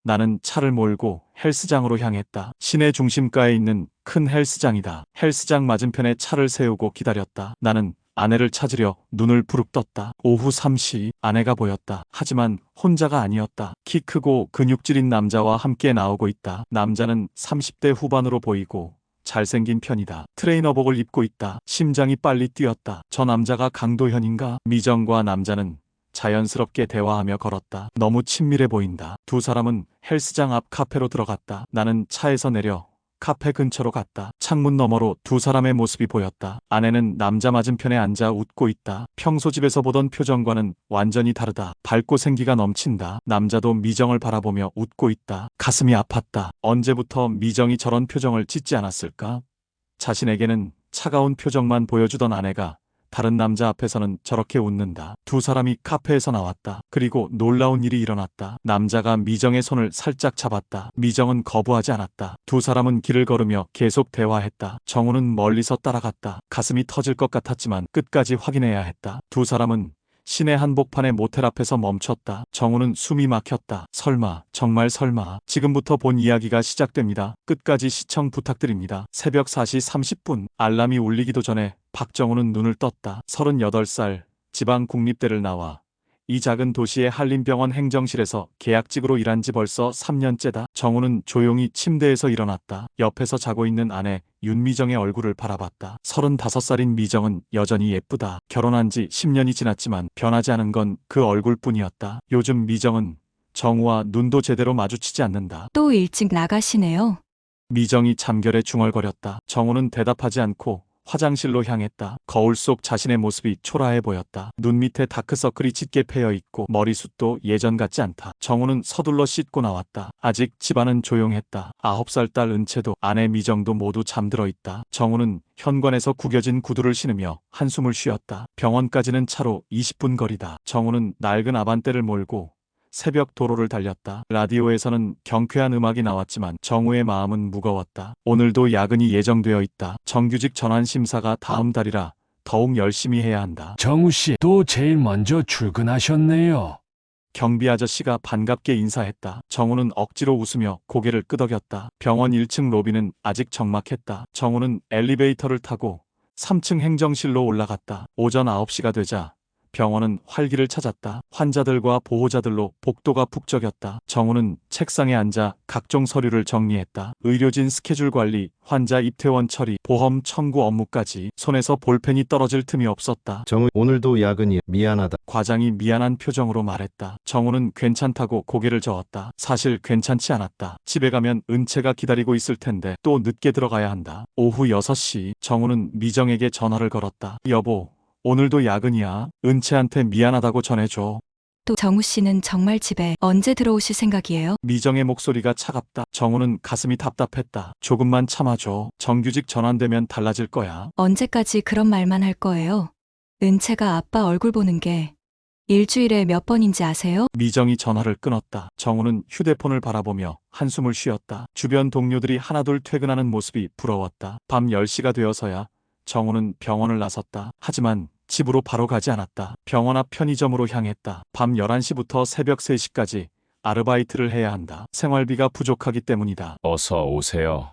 나는 차를 몰고 헬스장으로 향했다. 시내 중심가에 있는 큰 헬스장이다. 헬스장 맞은편에 차를 세우고 기다렸다. 나는 아내를 찾으려 눈을 부릅 떴다. 오후 3시 아내가 보였다. 하지만 혼자가 아니었다. 키 크고 근육질인 남자와 함께 나오고 있다. 남자는 30대 후반으로 보이고 잘생긴 편이다. 트레이너복을 입고 있다. 심장이 빨리 뛰었다. 저 남자가 강도현인가? 미정과 남자는 자연스럽게 대화하며 걸었다. 너무 친밀해 보인다. 두 사람은 헬스장 앞 카페로 들어갔다. 나는 차에서 내려 카페 근처로 갔다. 창문 너머로 두 사람의 모습이 보였다. 아내는 남자 맞은편에 앉아 웃고 있다. 평소 집에서 보던 표정과는 완전히 다르다. 밝고 생기가 넘친다. 남자도 미정을 바라보며 웃고 있다. 가슴이 아팠다. 언제부터 미정이 저런 표정을 짓지 않았을까? 자신에게는 차가운 표정만 보여주던 아내가 다른 남자 앞에서는 저렇게 웃는다. 두 사람이 카페에서 나왔다. 그리고 놀라운 일이 일어났다. 남자가 미정의 손을 살짝 잡았다. 미정은 거부하지 않았다. 두 사람은 길을 걸으며 계속 대화했다. 정우는 멀리서 따라갔다. 가슴이 터질 것 같았지만 끝까지 확인해야 했다. 두 사람은 시내 한복판의 모텔 앞에서 멈췄다. 정우는 숨이 막혔다. 설마, 정말 설마. 지금부터 본 이야기가 시작됩니다. 끝까지 시청 부탁드립니다. 새벽 4시 30분 알람이 울리기도 전에 박정우는 눈을 떴다. 38살 지방 국립대를 나와 이 작은 도시의 한림병원 행정실에서 계약직으로 일한 지 벌써 3년째다. 정우는 조용히 침대에서 일어났다. 옆에서 자고 있는 아내 윤미정의 얼굴을 바라봤다. 35살인 미정은 여전히 예쁘다. 결혼한 지 10년이 지났지만 변하지 않은 건 그 얼굴뿐이었다. 요즘 미정은 정우와 눈도 제대로 마주치지 않는다. 또 일찍 나가시네요. 미정이 잠결에 중얼거렸다. 정우는 대답하지 않고 화장실로 향했다. 거울 속 자신의 모습이 초라해 보였다. 눈 밑에 다크서클이 짙게 패여 있고 머리숱도 예전 같지 않다. 정우는 서둘러 씻고 나왔다. 아직 집안은 조용했다. 9살 딸 은채도 아내 미정도 모두 잠들어 있다. 정우는 현관에서 구겨진 구두를 신으며 한숨을 쉬었다. 병원까지는 차로 20분 거리다. 정우는 낡은 아반떼를 몰고 새벽 도로를 달렸다. 라디오에서는 경쾌한 음악이 나왔지만 정우의 마음은 무거웠다. 오늘도 야근이 예정되어 있다. 정규직 전환 심사가 다음 달이라 더욱 열심히 해야 한다. 정우 씨, 또 제일 먼저 출근하셨네요. 경비 아저씨가 반갑게 인사했다. 정우는 억지로 웃으며 고개를 끄덕였다. 병원 1층 로비는 아직 적막했다. 정우는 엘리베이터를 타고 3층 행정실로 올라갔다. 오전 9시가 되자 병원은 활기를 찾았다. 환자들과 보호자들로 복도가 북적였다. 정우는 책상에 앉아 각종 서류를 정리했다. 의료진 스케줄 관리, 환자 입퇴원 처리, 보험 청구 업무까지 손에서 볼펜이 떨어질 틈이 없었다. 정우, 오늘도 야근이 미안하다. 과장이 미안한 표정으로 말했다. 정우는 괜찮다고 고개를 저었다. 사실 괜찮지 않았다. 집에 가면 은채가 기다리고 있을 텐데 또 늦게 들어가야 한다. 오후 6시 정우는 미정에게 전화를 걸었다. 여보, 오늘도 야근이야. 은채한테 미안하다고 전해줘. 또 정우 씨는 정말 집에 언제 들어오실 생각이에요? 미정의 목소리가 차갑다. 정우는 가슴이 답답했다. 조금만 참아줘. 정규직 전환되면 달라질 거야. 언제까지 그런 말만 할 거예요? 은채가 아빠 얼굴 보는 게 일주일에 몇 번인지 아세요? 미정이 전화를 끊었다. 정우는 휴대폰을 바라보며 한숨을 쉬었다. 주변 동료들이 하나둘 퇴근하는 모습이 부러웠다. 밤 10시가 되어서야 정우는 병원을 나섰다. 하지만 집으로 바로 가지 않았다. 병원 앞 편의점으로 향했다. 밤 11시부터 새벽 3시까지 아르바이트를 해야 한다. 생활비가 부족하기 때문이다. 어서 오세요.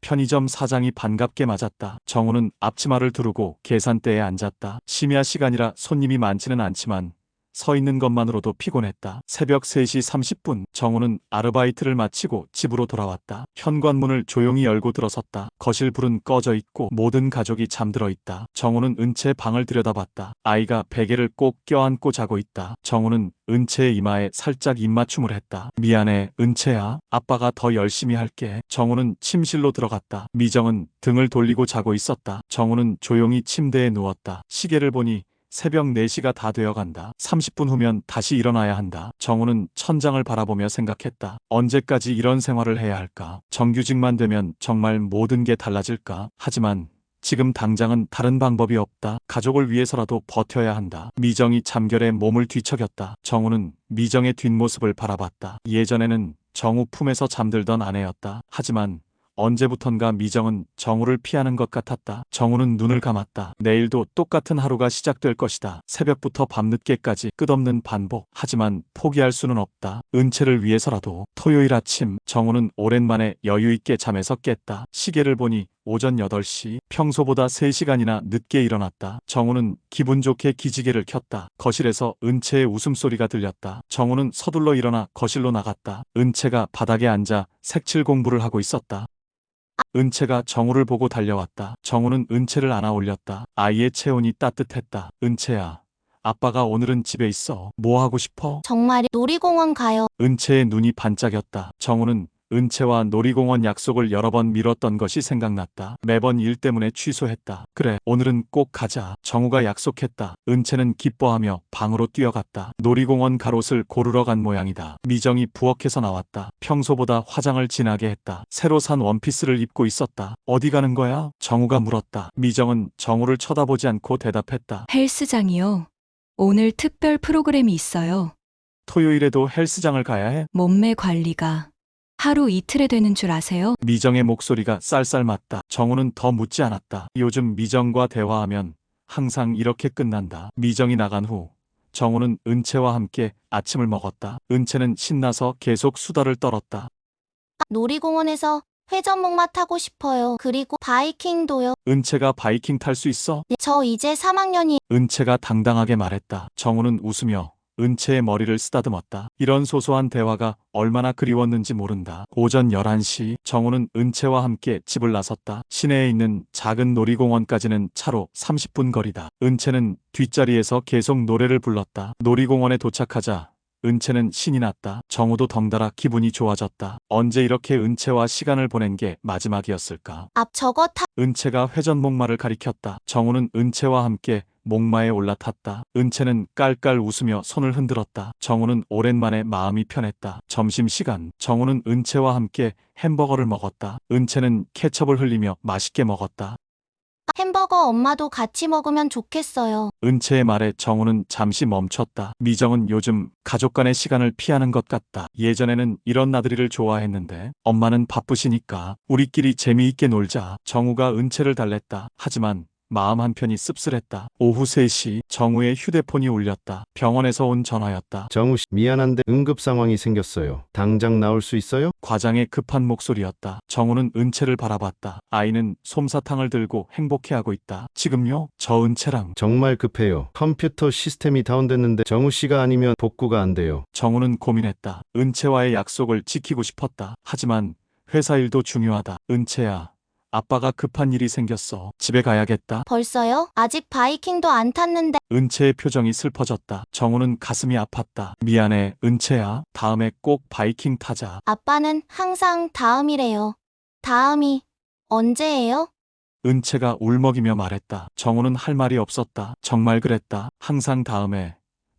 편의점 사장이 반갑게 맞았다. 정우는 앞치마를 두르고 계산대에 앉았다. 심야 시간이라 손님이 많지는 않지만 서 있는 것만으로도 피곤했다. 새벽 3시 30분 정우는 아르바이트를 마치고 집으로 돌아왔다. 현관문을 조용히 열고 들어섰다. 거실 불은 꺼져 있고 모든 가족이 잠들어 있다. 정우는 은채 방을 들여다봤다. 아이가 베개를 꼭 껴안고 자고 있다. 정우는 은채의 이마에 살짝 입맞춤을 했다. 미안해, 은채야. 아빠가 더 열심히 할게. 정우는 침실로 들어갔다. 미정은 등을 돌리고 자고 있었다. 정우는 조용히 침대에 누웠다. 시계를 보니 새벽 4시가 다 되어간다. 30분 후면 다시 일어나야 한다. 정우는 천장을 바라보며 생각했다. 언제까지 이런 생활을 해야 할까? 정규직만 되면 정말 모든 게 달라질까? 하지만 지금 당장은 다른 방법이 없다. 가족을 위해서라도 버텨야 한다. 미정이 잠결에 몸을 뒤척였다. 정우는 미정의 뒷모습을 바라봤다. 예전에는 정우 품에서 잠들던 아내였다. 하지만 언제부턴가 미정은 정우를 피하는 것 같았다. 정우는 눈을 감았다. 내일도 똑같은 하루가 시작될 것이다. 새벽부터 밤늦게까지 끝없는 반복. 하지만 포기할 수는 없다. 은채를 위해서라도. 토요일 아침 정우는 오랜만에 여유있게 잠에서 깼다. 시계를 보니 오전 8시, 평소보다 3시간이나 늦게 일어났다. 정우는 기분 좋게 기지개를 켰다. 거실에서 은채의 웃음소리가 들렸다. 정우는 서둘러 일어나 거실로 나갔다. 은채가 바닥에 앉아 색칠 공부를 하고 있었다. 은채가 정우를 보고 달려왔다. 정우는 은채를 안아 올렸다. 아이의 체온이 따뜻했다. 은채야, 아빠가 오늘은 집에 있어. 뭐 하고 싶어? 정말 놀이공원 가요. 은채의 눈이 반짝였다. 정우는 은채와 놀이공원 약속을 여러 번 미뤘던 것이 생각났다. 매번 일 때문에 취소했다. 그래, 오늘은 꼭 가자. 정우가 약속했다. 은채는 기뻐하며 방으로 뛰어갔다. 놀이공원 가롯을 고르러 간 모양이다. 미정이 부엌에서 나왔다. 평소보다 화장을 진하게 했다. 새로 산 원피스를 입고 있었다. 어디 가는 거야? 정우가 물었다. 미정은 정우를 쳐다보지 않고 대답했다. 헬스장이요. 오늘 특별 프로그램이 있어요. 토요일에도 헬스장을 가야 해? 몸매 관리가 하루 이틀에 되는 줄 아세요? 미정의 목소리가 쌀쌀맞다. 정우는 더 묻지 않았다. 요즘 미정과 대화하면 항상 이렇게 끝난다. 미정이 나간 후 정우는 은채와 함께 아침을 먹었다. 은채는 신나서 계속 수다를 떨었다. 놀이공원에서 회전목마 타고 싶어요. 그리고 바이킹도요. 은채가 바이킹 탈 수 있어? 저 이제 3학년이 은채가 당당하게 말했다. 정우는 웃으며 은채의 머리를 쓰다듬었다. 이런 소소한 대화가 얼마나 그리웠는지 모른다. 오전 11시 정우는 은채와 함께 집을 나섰다. 시내에 있는 작은 놀이공원까지는 차로 30분 거리다. 은채는 뒷자리에서 계속 노래를 불렀다. 놀이공원에 도착하자 은채는 신이 났다. 정우도 덩달아 기분이 좋아졌다. 언제 이렇게 은채와 시간을 보낸 게 마지막이었을까? 앞 저거 타. 은채가 회전목마를 가리켰다. 정우는 은채와 함께 목마에 올라탔다. 은채는 깔깔 웃으며 손을 흔들었다. 정우는 오랜만에 마음이 편했다. 점심시간 정우는 은채와 함께 햄버거를 먹었다. 은채는 케첩을 흘리며 맛있게 먹었다. 햄버거 엄마도 같이 먹으면 좋겠어요. 은채의 말에 정우는 잠시 멈췄다. 미정은 요즘 가족 간의 시간을 피하는 것 같다. 예전에는 이런 나들이를 좋아했는데 엄마는 바쁘시니까 우리끼리 재미있게 놀자. 정우가 은채를 달랬다. 하지만 마음 한편이 씁쓸했다. 오후 3시 정우의 휴대폰이 울렸다. 병원에서 온 전화였다. 정우 씨, 미안한데 응급 상황이 생겼어요. 당장 나올 수 있어요? 과장의 급한 목소리였다. 정우는 은채를 바라봤다. 아이는 솜사탕을 들고 행복해하고 있다. 지금요? 저 은채랑. 정말 급해요. 컴퓨터 시스템이 다운됐는데 정우 씨가 아니면 복구가 안 돼요. 정우는 고민했다. 은채와의 약속을 지키고 싶었다. 하지만 회사 일도 중요하다. 은채야, 아빠가 급한 일이 생겼어. 집에 가야겠다. 벌써요? 아직 바이킹도 안 탔는데. 은채의 표정이 슬퍼졌다. 정우는 가슴이 아팠다. 미안해, 은채야. 다음에 꼭 바이킹 타자. 아빠는 항상 다음이래요. 다음이 언제예요? 은채가 울먹이며 말했다. 정우는 할 말이 없었다. 정말 그랬다. 항상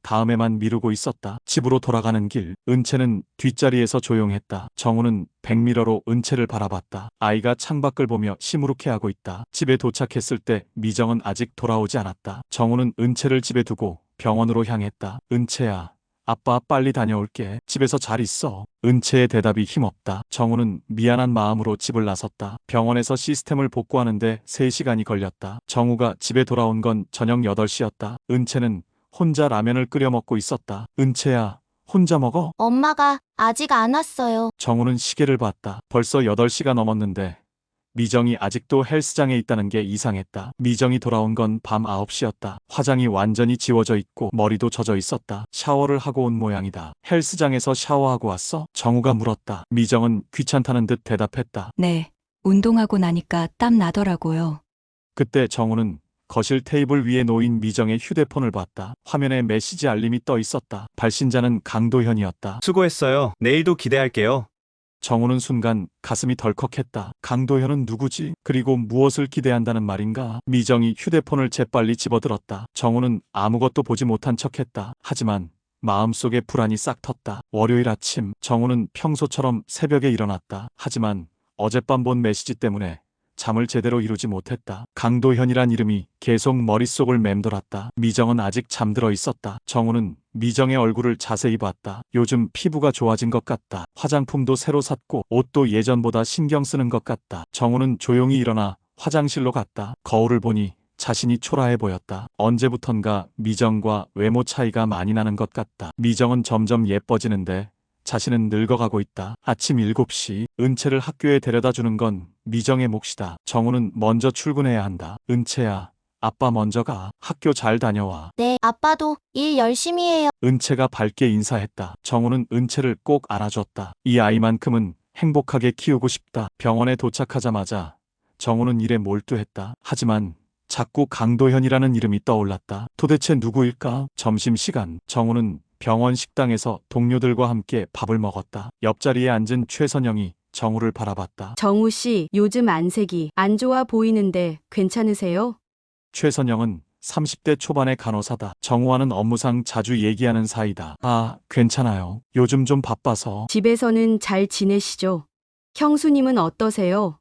다음에만 미루고 있었다. 집으로 돌아가는 길, 은채는 뒷자리에서 조용했다. 정우는 백미러로 은채를 바라봤다. 아이가 창밖을 보며 시무룩해하고 있다. 집에 도착했을 때 미정은 아직 돌아오지 않았다. 정우는 은채를 집에 두고 병원으로 향했다. 은채야, 아빠 빨리 다녀올게. 집에서 잘 있어. 은채의 대답이 힘없다. 정우는 미안한 마음으로 집을 나섰다. 병원에서 시스템을 복구하는데 3시간이 걸렸다. 정우가 집에 돌아온 건 저녁 8시였다. 은채는 혼자 라면을 끓여 먹고 있었다. 은채야, 혼자 먹어? 엄마가 아직 안 왔어요. 정우는 시계를 봤다. 벌써 8시가 넘었는데 미정이 아직도 헬스장에 있다는 게 이상했다. 미정이 돌아온 건 밤 9시였다. 화장이 완전히 지워져 있고 머리도 젖어 있었다. 샤워를 하고 온 모양이다. 헬스장에서 샤워하고 왔어? 정우가 물었다. 미정은 귀찮다는 듯 대답했다. 네. 운동하고 나니까 땀 나더라고요. 그때 정우는 거실 테이블 위에 놓인 미정의 휴대폰을 봤다. 화면에 메시지 알림이 떠 있었다. 발신자는 강도현이었다. 수고했어요. 내일도 기대할게요. 정우는 순간 가슴이 덜컥했다. 강도현은 누구지? 그리고 무엇을 기대한다는 말인가? 미정이 휴대폰을 재빨리 집어들었다. 정우는 아무것도 보지 못한 척했다. 하지만 마음속에 불안이 싹 텄다. 월요일 아침 정우는 평소처럼 새벽에 일어났다. 하지만 어젯밤 본 메시지 때문에 잠을 제대로 이루지 못했다. 강도현이란 이름이 계속 머릿속을 맴돌았다. 미정은 아직 잠들어 있었다. 정우는 미정의 얼굴을 자세히 봤다. 요즘 피부가 좋아진 것 같다. 화장품도 새로 샀고 옷도 예전보다 신경 쓰는 것 같다. 정우는 조용히 일어나 화장실로 갔다. 거울을 보니 자신이 초라해 보였다. 언제부턴가 미정과 외모 차이가 많이 나는 것 같다. 미정은 점점 예뻐지는데 자신은 늙어가고 있다. 아침 7시 은채를 학교에 데려다 주는 건 미정의 몫이다. 정우는 먼저 출근해야 한다. 은채야, 아빠 먼저 가. 학교 잘 다녀와. 네, 아빠도 일 열심히 해요. 은채가 밝게 인사했다. 정우는 은채를 꼭 안아줬다. 이 아이만큼은 행복하게 키우고 싶다. 병원에 도착하자마자 정우는 일에 몰두했다. 하지만 자꾸 강도현이라는 이름이 떠올랐다. 도대체 누구일까? 점심시간 정우는 병원 식당에서 동료들과 함께 밥을 먹었다. 옆자리에 앉은 최선영이 정우를 바라봤다. 정우 씨, 요즘 안색이 안 좋아 보이는데 괜찮으세요? 최선영은 30대 초반의 간호사다. 정우와는 업무상 자주 얘기하는 사이다. 아, 괜찮아요. 요즘 좀 바빠서. 집에서는 잘 지내시죠? 형수님은 어떠세요?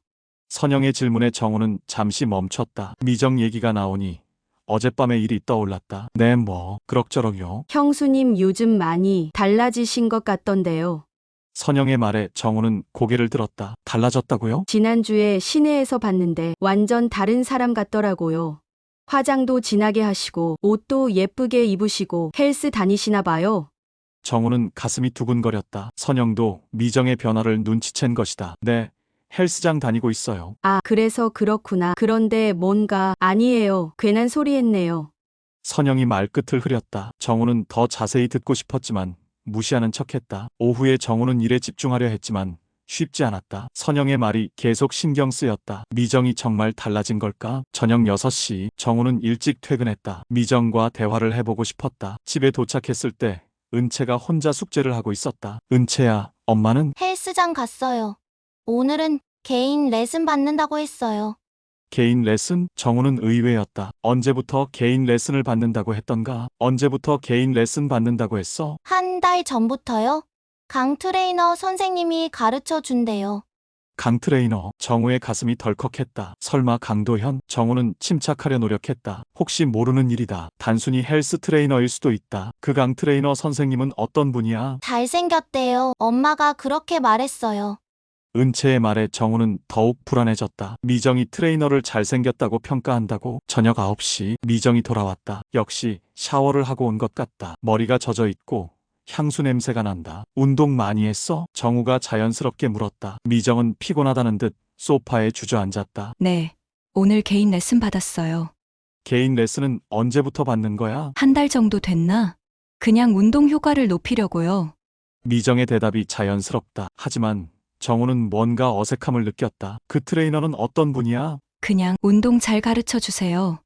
선영의 질문에 정우는 잠시 멈췄다. 미정 얘기가 나오니 어젯밤의 일이 떠올랐다. 네, 뭐 그럭저럭요. 형수님 요즘 많이 달라지신 것 같던데요. 선영의 말에 정우는 고개를 들었다. 달라졌다고요? 지난주에 시내에서 봤는데 완전 다른 사람 같더라고요. 화장도 진하게 하시고 옷도 예쁘게 입으시고 헬스 다니시나 봐요. 정우는 가슴이 두근거렸다. 선영도 미정의 변화를 눈치챈 것이다. 네, 헬스장 다니고 있어요. 아, 그래서 그렇구나. 그런데 뭔가 아니에요. 괜한 소리 했네요. 선영이 말끝을 흐렸다. 정우는 더 자세히 듣고 싶었지만 무시하는 척했다. 오후에 정우는 일에 집중하려 했지만 쉽지 않았다. 선영의 말이 계속 신경 쓰였다. 미정이 정말 달라진 걸까? 저녁 6시 정우는 일찍 퇴근했다. 미정과 대화를 해보고 싶었다. 집에 도착했을 때 은채가 혼자 숙제를 하고 있었다. 은채야, 엄마는? 헬스장 갔어요. 오늘은 개인 레슨 받는다고 했어요. 개인 레슨? 정우는 의외였다. 언제부터 개인 레슨을 받는다고 했던가? 언제부터 개인 레슨 받는다고 했어? 한 달 전부터요. 강 트레이너 선생님이 가르쳐 준대요. 강 트레이너. 정우의 가슴이 덜컥했다. 설마 강도현? 정우는 침착하려 노력했다. 혹시 모르는 일이다. 단순히 헬스 트레이너일 수도 있다. 그 강 트레이너 선생님은 어떤 분이야? 잘생겼대요. 엄마가 그렇게 말했어요. 은채의 말에 정우는 더욱 불안해졌다. 미정이 트레이너를 잘생겼다고 평가한다고? 저녁 9시 미정이 돌아왔다. 역시 샤워를 하고 온 것 같다. 머리가 젖어 있고 향수 냄새가 난다. 운동 많이 했어? 정우가 자연스럽게 물었다. 미정은 피곤하다는 듯 소파에 주저앉았다. 네, 오늘 개인 레슨 받았어요. 개인 레슨은 언제부터 받는 거야? 한 달 정도 됐나? 그냥 운동 효과를 높이려고요. 미정의 대답이 자연스럽다. 하지만 정우는 뭔가 어색함을 느꼈다. 그 트레이너는 어떤 분이야? 그냥 운동 잘 가르쳐 주세요.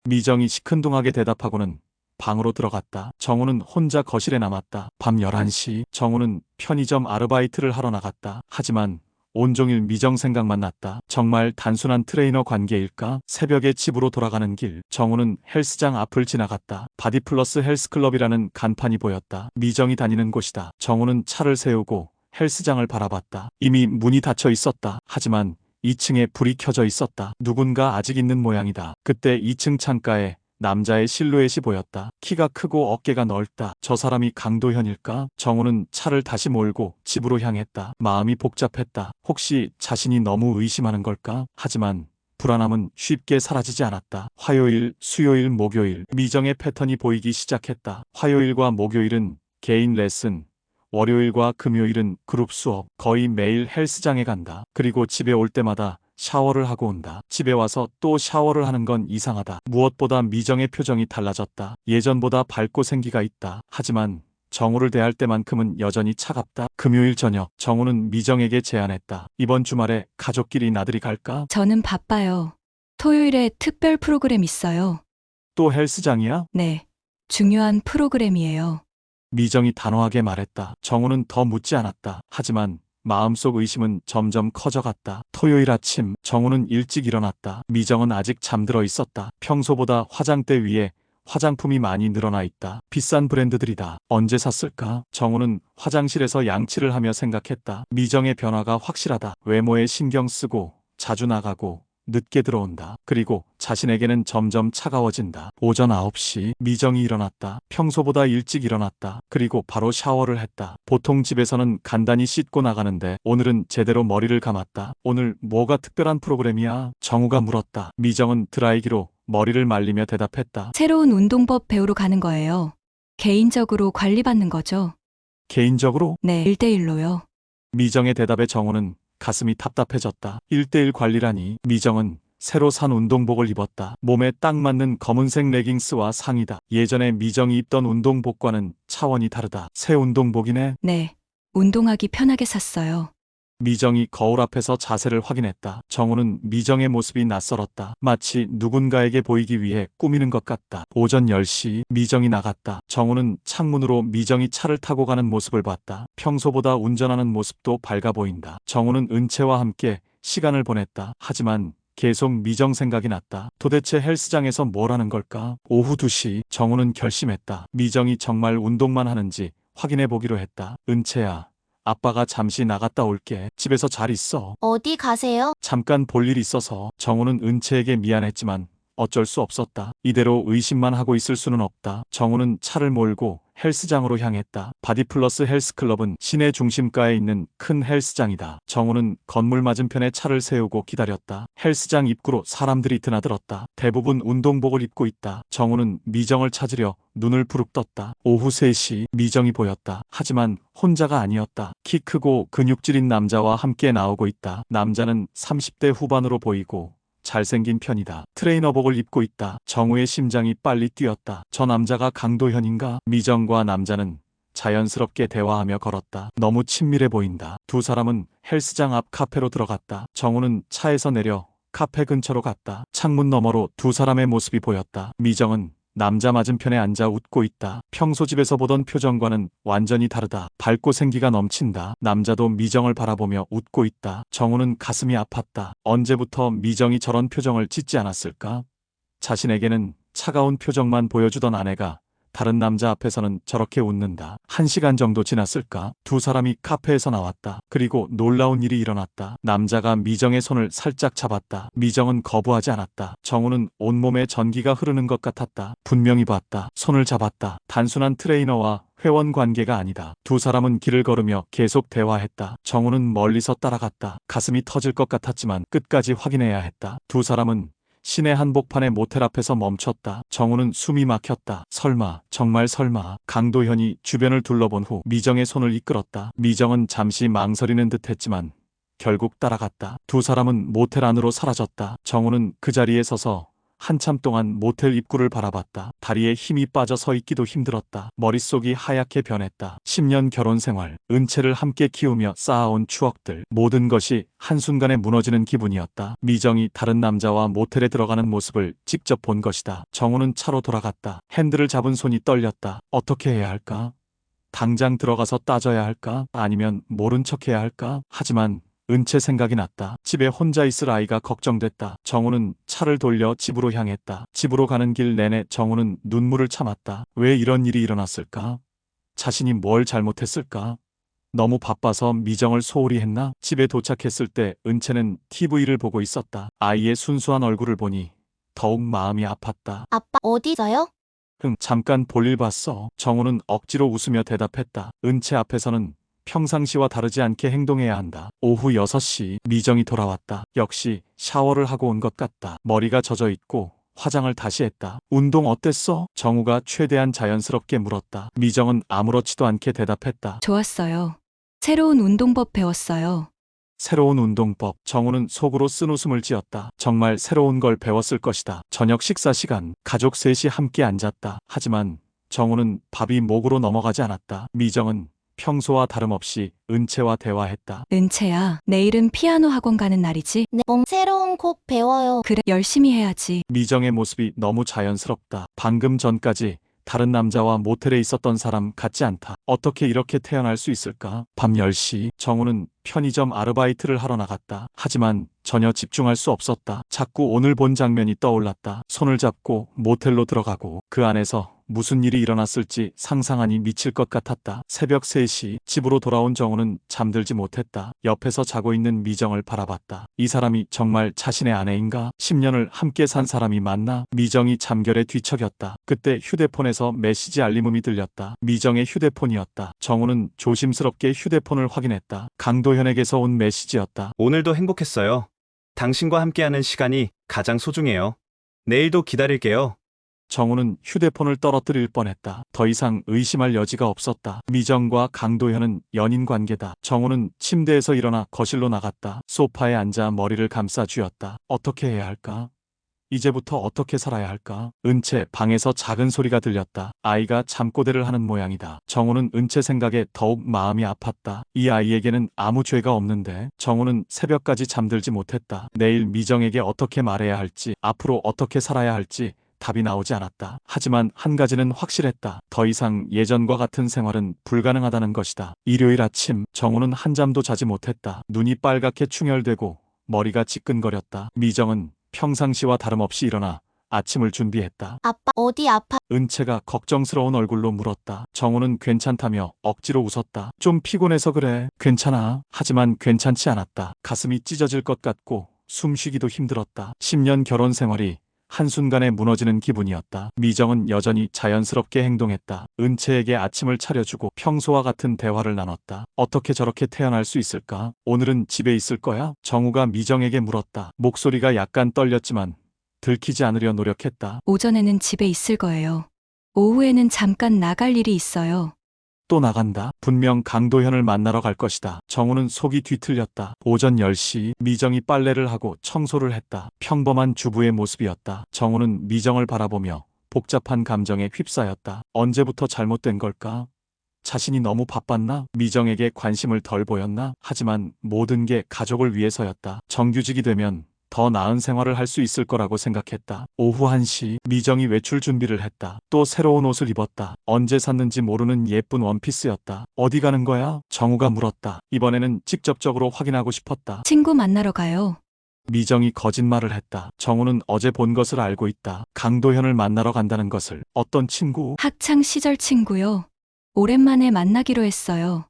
미정이 시큰둥하게 대답하고는 방으로 들어갔다. 정우는 혼자 거실에 남았다. 밤 11시 정우는 편의점 아르바이트를 하러 나갔다. 하지만 온종일 미정 생각만 났다. 정말 단순한 트레이너 관계일까? 새벽에 집으로 돌아가는 길 정우는 헬스장 앞을 지나갔다. 바디플러스 헬스클럽이라는 간판이 보였다. 미정이 다니는 곳이다. 정우는 차를 세우고 헬스장을 바라봤다. 이미 문이 닫혀 있었다. 하지만 2층에 불이 켜져 있었다. 누군가 아직 있는 모양이다. 그때 2층 창가에 남자의 실루엣이 보였다. 키가 크고 어깨가 넓다. 저 사람이 강도현일까? 정우는 차를 다시 몰고 집으로 향했다. 마음이 복잡했다. 혹시 자신이 너무 의심하는 걸까? 하지만 불안함은 쉽게 사라지지 않았다. 화요일, 수요일, 목요일 미정의 패턴이 보이기 시작했다. 화요일과 목요일은 개인 레슨, 월요일과 금요일은 그룹 수업, 거의 매일 헬스장에 간다. 그리고 집에 올 때마다 샤워를 하고 온다. 집에 와서 또 샤워를 하는 건 이상하다. 무엇보다 미정의 표정이 달라졌다. 예전보다 밝고 생기가 있다. 하지만 정우를 대할 때만큼은 여전히 차갑다. 금요일 저녁 정우는 미정에게 제안했다. 이번 주말에 가족끼리 나들이 갈까? 저는 바빠요. 토요일에 특별 프로그램 있어요. 또 헬스장이야? 네, 중요한 프로그램이에요. 미정이 단호하게 말했다. 정우는 더 묻지 않았다. 하지만 마음속 의심은 점점 커져갔다. 토요일 아침 정우는 일찍 일어났다. 미정은 아직 잠들어 있었다. 평소보다 화장대 위에 화장품이 많이 늘어나 있다. 비싼 브랜드들이다. 언제 샀을까? 정우는 화장실에서 양치를 하며 생각했다. 미정의 변화가 확실하다. 외모에 신경 쓰고 자주 나가고 늦게 들어온다. 그리고 자신에게는 점점 차가워진다. 오전 9시 미정이 일어났다. 평소보다 일찍 일어났다. 그리고 바로 샤워를 했다. 보통 집에서는 간단히 씻고 나가는데 오늘은 제대로 머리를 감았다. 오늘 뭐가 특별한 프로그램이야? 정우가 물었다. 미정은 드라이기로 머리를 말리며 대답했다. 새로운 운동법 배우러 가는 거예요. 개인적으로 관리받는 거죠. 개인적으로? 네, 1대1로요. 미정의 대답에 정우는 가슴이 답답해졌다. 1대1 관리라니. 미정은 새로 산 운동복을 입었다. 몸에 딱 맞는 검은색 레깅스와 상의다. 예전에 미정이 입던 운동복과는 차원이 다르다. 새 운동복이네. 네, 운동하기 편하게 샀어요. 미정이 거울 앞에서 자세를 확인했다. 정우는 미정의 모습이 낯설었다. 마치 누군가에게 보이기 위해 꾸미는 것 같다. 오전 10시 미정이 나갔다. 정우는 창문으로 미정이 차를 타고 가는 모습을 봤다. 평소보다 운전하는 모습도 밝아 보인다. 정우는 은채와 함께 시간을 보냈다. 하지만 계속 미정 생각이 났다. 도대체 헬스장에서 뭘 하는 걸까? 오후 2시 정우는 결심했다. 미정이 정말 운동만 하는지 확인해 보기로 했다. 은채야, 아빠가 잠시 나갔다 올게. 집에서 잘 있어. 어디 가세요? 잠깐 볼 일 있어서. 정우는 은채에게 미안했지만 어쩔 수 없었다. 이대로 의심만 하고 있을 수는 없다. 정우는 차를 몰고 헬스장으로 향했다. 바디플러스 헬스클럽은 시내 중심가에 있는 큰 헬스장이다. 정우는 건물 맞은편에 차를 세우고 기다렸다. 헬스장 입구로 사람들이 드나들었다. 대부분 운동복을 입고 있다. 정우는 미정을 찾으려 눈을 부릅 떴다. 오후 3시 미정이 보였다. 하지만 혼자가 아니었다. 키 크고 근육질인 남자와 함께 나오고 있다. 남자는 30대 후반으로 보이고 잘생긴 편이다. 트레이너복을 입고 있다. 정우의 심장이 빨리 뛰었다. 저 남자가 강도현인가? 미정과 남자는 자연스럽게 대화하며 걸었다. 너무 친밀해 보인다. 두 사람은 헬스장 앞 카페로 들어갔다. 정우는 차에서 내려 카페 근처로 갔다. 창문 너머로 두 사람의 모습이 보였다. 미정은 남자 맞은편에 앉아 웃고 있다. 평소 집에서 보던 표정과는 완전히 다르다. 밝고 생기가 넘친다. 남자도 미정을 바라보며 웃고 있다. 정우는 가슴이 아팠다. 언제부터 미정이 저런 표정을 짓지 않았을까? 자신에게는 차가운 표정만 보여주던 아내가 다른 남자 앞에서는 저렇게 웃는다. 1시간 정도 지났을까? 두 사람이 카페에서 나왔다. 그리고 놀라운 일이 일어났다. 남자가 미정의 손을 살짝 잡았다. 미정은 거부하지 않았다. 정우는 온몸에 전기가 흐르는 것 같았다. 분명히 봤다. 손을 잡았다. 단순한 트레이너와 회원 관계가 아니다. 두 사람은 길을 걸으며 계속 대화했다. 정우는 멀리서 따라갔다. 가슴이 터질 것 같았지만 끝까지 확인해야 했다. 두 사람은 시내 한복판의 모텔 앞에서 멈췄다. 정우는 숨이 막혔다. 설마, 정말 설마. 강도현이 주변을 둘러본 후 미정의 손을 이끌었다. 미정은 잠시 망설이는 듯했지만 결국 따라갔다. 두 사람은 모텔 안으로 사라졌다. 정우는 그 자리에 서서 한참 동안 모텔 입구를 바라봤다. 다리에 힘이 빠져 서 있기도 힘들었다. 머릿속이 하얗게 변했다. 10년 결혼 생활, 은채를 함께 키우며 쌓아온 추억들, 모든 것이 한순간에 무너지는 기분이었다. 미정이 다른 남자와 모텔에 들어가는 모습을 직접 본 것이다. 정우는 차로 돌아갔다. 핸들을 잡은 손이 떨렸다. 어떻게 해야 할까? 당장 들어가서 따져야 할까? 아니면 모른 척해야 할까? 하지만 은채 생각이 났다. 집에 혼자 있을 아이가 걱정됐다. 정우는 차를 돌려 집으로 향했다. 집으로 가는 길 내내 정우는 눈물을 참았다. 왜 이런 일이 일어났을까? 자신이 뭘 잘못했을까? 너무 바빠서 미정을 소홀히 했나? 집에 도착했을 때 은채는 TV를 보고 있었다. 아이의 순수한 얼굴을 보니 더욱 마음이 아팠다. 아빠 어디서요? 잠깐 볼일 봤어. 정우는 억지로 웃으며 대답했다. 은채 앞에서는 평상시와 다르지 않게 행동해야 한다. 오후 6시 미정이 돌아왔다. 역시 샤워를 하고 온 것 같다. 머리가 젖어 있고 화장을 다시 했다. 운동 어땠어? 정우가 최대한 자연스럽게 물었다. 미정은 아무렇지도 않게 대답했다. 좋았어요. 새로운 운동법 배웠어요. 새로운 운동법. 정우는 속으로 쓴웃음을 지었다. 정말 새로운 걸 배웠을 것이다. 저녁 식사 시간. 가족 셋이 함께 앉았다. 하지만 정우는 밥이 목으로 넘어가지 않았다. 미정은 평소와 다름없이 은채와 대화했다. 은채야, 내일은 피아노 학원 가는 날이지? 네, 새로운 곡 배워요. 그래, 열심히 해야지. 미정의 모습이 너무 자연스럽다. 방금 전까지 다른 남자와 모텔에 있었던 사람 같지 않다. 어떻게 이렇게 태어날 수 있을까? 밤 10시 정우는 편의점 아르바이트를 하러 나갔다. 하지만 전혀 집중할 수 없었다. 자꾸 오늘 본 장면이 떠올랐다. 손을 잡고 모텔로 들어가고 그 안에서 무슨 일이 일어났을지 상상하니 미칠 것 같았다. 새벽 3시 집으로 돌아온 정우는 잠들지 못했다. 옆에서 자고 있는 미정을 바라봤다. 이 사람이 정말 자신의 아내인가? 10년을 함께 산 사람이 맞나? 미정이 잠결에 뒤척였다. 그때 휴대폰에서 메시지 알림음이 들렸다. 미정의 휴대폰이었다. 정우는 조심스럽게 휴대폰을 확인했다. 강도현에게서 온 메시지였다. 오늘도 행복했어요. 당신과 함께하는 시간이 가장 소중해요. 내일도 기다릴게요. 정우는 휴대폰을 떨어뜨릴 뻔했다. 더 이상 의심할 여지가 없었다. 미정과 강도현은 연인 관계다. 정우는 침대에서 일어나 거실로 나갔다. 소파에 앉아 머리를 감싸 쥐었다. 어떻게 해야 할까? 이제부터 어떻게 살아야 할까? 은채 방에서 작은 소리가 들렸다. 아이가 잠꼬대를 하는 모양이다. 정우는 은채 생각에 더욱 마음이 아팠다. 이 아이에게는 아무 죄가 없는데. 정우는 새벽까지 잠들지 못했다. 내일 미정에게 어떻게 말해야 할지, 앞으로 어떻게 살아야 할지 답이 나오지 않았다. 하지만 한 가지는 확실했다. 더 이상 예전과 같은 생활은 불가능하다는 것이다. 일요일 아침, 정우는 한잠도 자지 못했다. 눈이 빨갛게 충혈되고 머리가 지끈거렸다. 미정은 평상시와 다름없이 일어나 아침을 준비했다. 아빠, 어디 아파? 은채가 걱정스러운 얼굴로 물었다. 정우는 괜찮다며 억지로 웃었다. 좀 피곤해서 그래. 괜찮아. 하지만 괜찮지 않았다. 가슴이 찢어질 것 같고 숨쉬기도 힘들었다. 10년 결혼 생활이 한순간에 무너지는 기분이었다. 미정은 여전히 자연스럽게 행동했다. 은채에게 아침을 차려주고 평소와 같은 대화를 나눴다. 어떻게 저렇게 태어날 수 있을까? 오늘은 집에 있을 거야? 정우가 미정에게 물었다. 목소리가 약간 떨렸지만 들키지 않으려 노력했다. 오전에는 집에 있을 거예요. 오후에는 잠깐 나갈 일이 있어요. 또 나간다. 분명 강도현을 만나러 갈 것이다. 정우는 속이 뒤틀렸다. 오전 10시 미정이 빨래를 하고 청소를 했다. 평범한 주부의 모습이었다. 정우는 미정을 바라보며 복잡한 감정에 휩싸였다. 언제부터 잘못된 걸까? 자신이 너무 바빴나? 미정에게 관심을 덜 보였나? 하지만 모든 게 가족을 위해서였다. 정규직이 되면 더 나은 생활을 할 수 있을 거라고 생각했다. 오후 1시 미정이 외출 준비를 했다. 또 새로운 옷을 입었다. 언제 샀는지 모르는 예쁜 원피스였다. 어디 가는 거야? 정우가 물었다. 이번에는 직접적으로 확인하고 싶었다. 친구 만나러 가요. 미정이 거짓말을 했다. 정우는 어제 본 것을 알고 있다. 강도현을 만나러 간다는 것을. 어떤 친구? 학창 시절 친구요. 오랜만에 만나기로 했어요.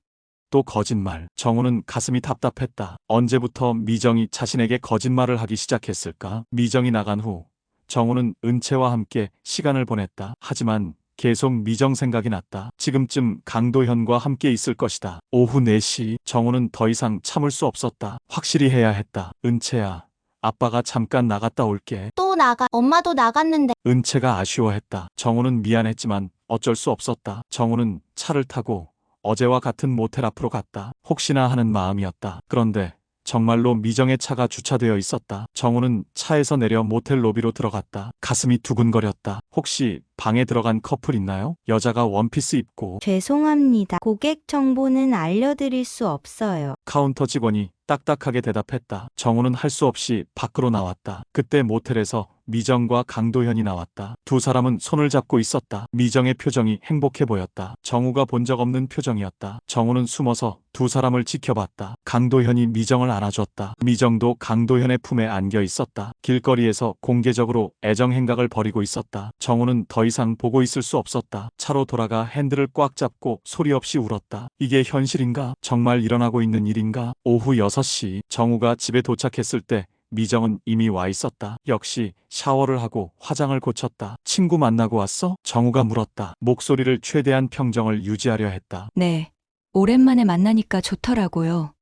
또 거짓말. 정우는 가슴이 답답했다. 언제부터 미정이 자신에게 거짓말을 하기 시작했을까? 미정이 나간 후 정우는 은채와 함께 시간을 보냈다. 하지만 계속 미정 생각이 났다. 지금쯤 강도현과 함께 있을 것이다. 오후 4시 정우는 더 이상 참을 수 없었다. 확실히 해야 했다. 은채야, 아빠가 잠깐 나갔다 올게. 또 나가. 엄마도 나갔는데. 은채가 아쉬워했다. 정우는 미안했지만 어쩔 수 없었다. 정우는 차를 타고 어제와 같은 모텔 앞으로 갔다. 혹시나 하는 마음이었다. 그런데 정말로 미정의 차가 주차되어 있었다. 정우는 차에서 내려 모텔 로비로 들어갔다. 가슴이 두근거렸다. 혹시 방에 들어간 커플 있나요? 여자가 원피스 입고. 죄송합니다. 고객 정보는 알려드릴 수 없어요. 카운터 직원이 딱딱하게 대답했다. 정우는 할 수 없이 밖으로 나왔다. 그때 모텔에서 미정과 강도현이 나왔다. 두 사람은 손을 잡고 있었다. 미정의 표정이 행복해 보였다. 정우가 본 적 없는 표정이었다. 정우는 숨어서 두 사람을 지켜봤다. 강도현이 미정을 안아줬다. 미정도 강도현의 품에 안겨 있었다. 길거리에서 공개적으로 애정 행각을 벌이고 있었다. 정우는 더 이상 보고 있을 수 없었다. 차로 돌아가 핸들을 꽉 잡고 소리 없이 울었다. 이게 현실인가? 정말 일어나고 있는 일인가? 오후 6시 정우가 집에 도착했을 때 미정은 이미 와 있었다. 역시 샤워를 하고 화장을 고쳤다. 친구 만나고 왔어? 정우가 물었다. 목소리를 최대한 평정을 유지하려 했다. 네. 오랜만에 만나니까 좋더라고요.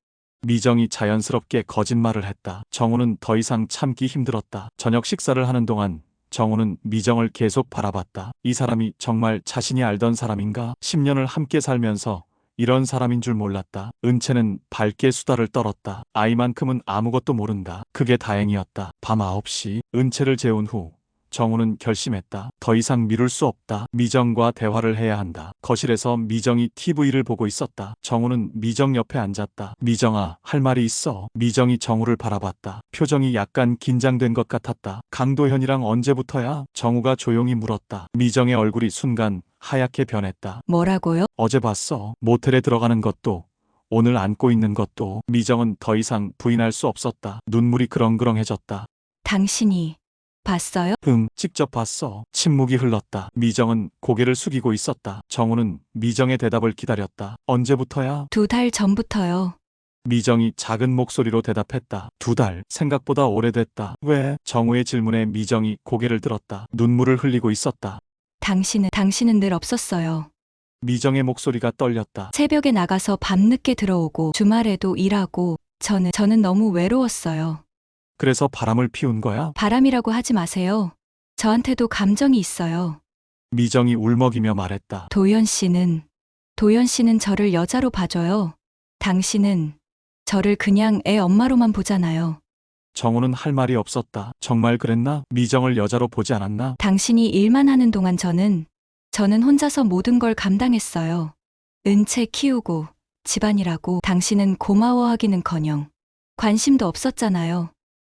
미정이 자연스럽게 거짓말을 했다. 정우는 더 이상 참기 힘들었다. 저녁 식사를 하는 동안 정우는 미정을 계속 바라봤다. 이 사람이 정말 자신이 알던 사람인가? 10년을 함께 살면서 이런 사람인 줄 몰랐다. 은채는 밝게 수다를 떨었다. 아이만큼은 아무것도 모른다. 그게 다행이었다. 밤 9시 은채를 재운 후 정우는 결심했다. 더 이상 미룰 수 없다. 미정과 대화를 해야 한다. 거실에서 미정이 TV를 보고 있었다. 정우는 미정 옆에 앉았다. 미정아, 할 말이 있어. 미정이 정우를 바라봤다. 표정이 약간 긴장된 것 같았다. 강도현이랑 언제부터야? 정우가 조용히 물었다. 미정의 얼굴이 순간 하얗게 변했다. 뭐라고요? 어제 봤어. 모텔에 들어가는 것도 오늘 안고 있는 것도. 미정은 더 이상 부인할 수 없었다. 눈물이 그렁그렁해졌다. 당신이 봤어요? 직접 봤어. 침묵이 흘렀다. 미정은 고개를 숙이고 있었다. 정우는 미정의 대답을 기다렸다. 언제부터야? 2달 전부터요. 미정이 작은 목소리로 대답했다. 2달. 생각보다 오래됐다. 왜? 정우의 질문에 미정이 고개를 들었다. 눈물을 흘리고 있었다. 당신은 늘 없었어요. 미정의 목소리가 떨렸다. 새벽에 나가서 밤늦게 들어오고 주말에도 일하고 저는 너무 외로웠어요. 그래서 바람을 피운 거야? 바람이라고 하지 마세요. 저한테도 감정이 있어요. 미정이 울먹이며 말했다. 도연 씨는 저를 여자로 봐줘요. 당신은 저를 그냥 애 엄마로만 보잖아요. 정우는 할 말이 없었다. 정말 그랬나? 미정을 여자로 보지 않았나? 당신이 일만 하는 동안 저는 혼자서 모든 걸 감당했어요. 은채 키우고 집안일하고 당신은 고마워하기는커녕 관심도 없었잖아요.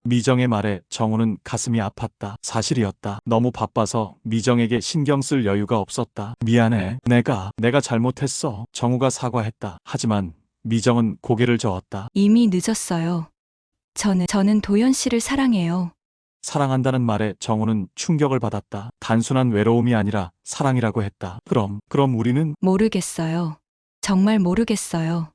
미정의 말에 정우는 가슴이 아팠다. 사실이었다. 너무 바빠서 미정에게 신경 쓸 여유가 없었다. 미안해. 내가 잘못했어. 정우가 사과했다. 하지만 미정은 고개를 저었다. 이미 늦었어요. 저는 도연 씨를 사랑해요. 사랑한다는 말에 정우는 충격을 받았다. 단순한 외로움이 아니라 사랑이라고 했다. 그럼 우리는? 모르겠어요. 정말 모르겠어요.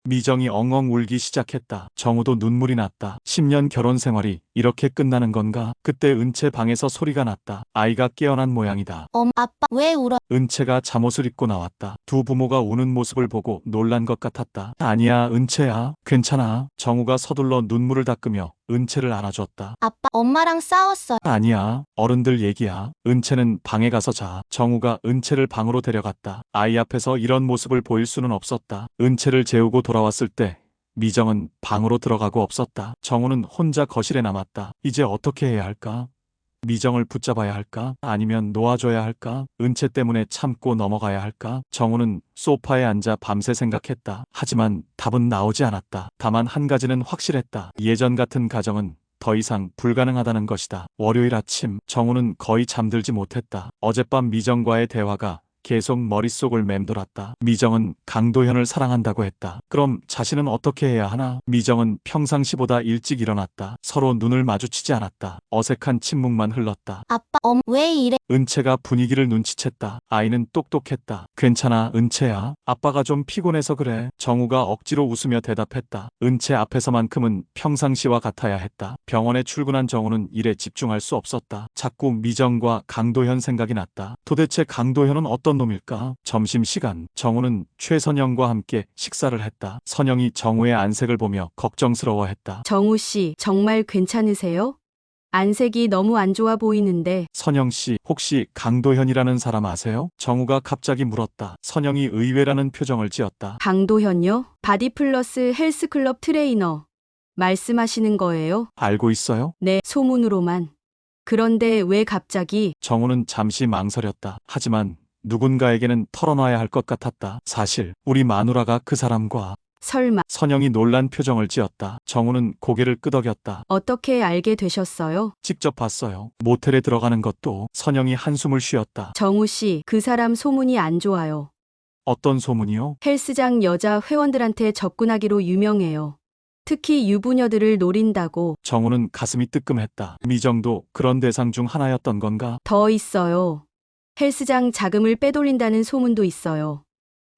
미정이 엉엉 울기 시작했다. 정우도 눈물이 났다. 10년 결혼 생활이 이렇게 끝나는 건가? 그때 은채 방에서 소리가 났다. 아이가 깨어난 모양이다. 아빠, 왜 울어? 은채가 잠옷을 입고 나왔다. 두 부모가 우는 모습을 보고 놀란 것 같았다. 아니야, 은채야. 괜찮아. 정우가 서둘러 눈물을 닦으며 은채를 안아줬다. 아빠, 엄마랑 싸웠어요. 아니야, 어른들 얘기야. 은채는 방에 가서 자. 정우가 은채를 방으로 데려갔다. 아이 앞에서 이런 모습을 보일 수는 없었다. 은채를 재우고 돌아왔을 때 미정은 방으로 들어가고 없었다. 정우는 혼자 거실에 남았다. 이제 어떻게 해야 할까? 미정을 붙잡아야 할까? 아니면 놓아줘야 할까? 은채 때문에 참고 넘어가야 할까? 정우는 소파에 앉아 밤새 생각했다. 하지만 답은 나오지 않았다. 다만 한 가지는 확실했다. 예전 같은 가정은 더 이상 불가능하다는 것이다. 월요일 아침, 정우는 거의 잠들지 못했다. 어젯밤 미정과의 대화가 계속 머릿속을 맴돌았다. 미정은 강도현을 사랑한다고 했다. 그럼 자신은 어떻게 해야 하나? 미정은 평상시보다 일찍 일어났다. 서로 눈을 마주치지 않았다. 어색한 침묵만 흘렀다. 아빠, 왜 이래? 은채가 분위기를 눈치챘다. 아이는 똑똑했다. 괜찮아, 은채야. 아빠가 좀 피곤해서 그래. 정우가 억지로 웃으며 대답했다. 은채 앞에서만큼은 평상시와 같아야 했다. 병원에 출근한 정우는 일에 집중할 수 없었다. 자꾸 미정과 강도현 생각이 났다. 도대체 강도현은 어떤 놈일까? 점심시간, 정우는 최선영과 함께 식사를 했다. 선영이 정우의 안색을 보며 걱정스러워했다. 정우 씨, 정말 괜찮으세요? 안색이 너무 안 좋아 보이는데. 선영씨, 혹시 강도현이라는 사람 아세요? 정우가 갑자기 물었다. 선영이 의외라는 표정을 지었다. 강도현요? 바디플러스 헬스클럽 트레이너. 말씀하시는 거예요? 알고 있어요? 네, 소문으로만. 그런데 왜 갑자기? 정우는 잠시 망설였다. 하지만 누군가에게는 털어놔야 할 것 같았다. 사실 우리 마누라가 그 사람과. 설마. 선영이 놀란 표정을 지었다. 정우는 고개를 끄덕였다. 어떻게 알게 되셨어요? 직접 봤어요. 모텔에 들어가는 것도. 선영이 한숨을 쉬었다. 정우 씨, 그 사람 소문이 안 좋아요. 어떤 소문이요? 헬스장 여자 회원들한테 접근하기로 유명해요. 특히 유부녀들을 노린다고. 정우는 가슴이 뜨끔했다. 미정도 그런 대상 중 하나였던 건가? 더 있어요. 헬스장 자금을 빼돌린다는 소문도 있어요.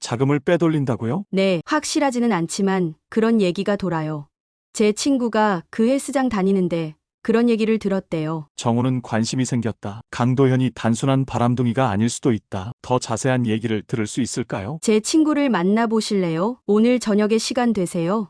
자금을 빼돌린다고요? 네, 확실하지는 않지만 그런 얘기가 돌아요. 제 친구가 그 헬스장 다니는데 그런 얘기를 들었대요. 정우는 관심이 생겼다. 강도현이 단순한 바람둥이가 아닐 수도 있다. 더 자세한 얘기를 들을 수 있을까요? 제 친구를 만나보실래요? 오늘 저녁에 시간 되세요?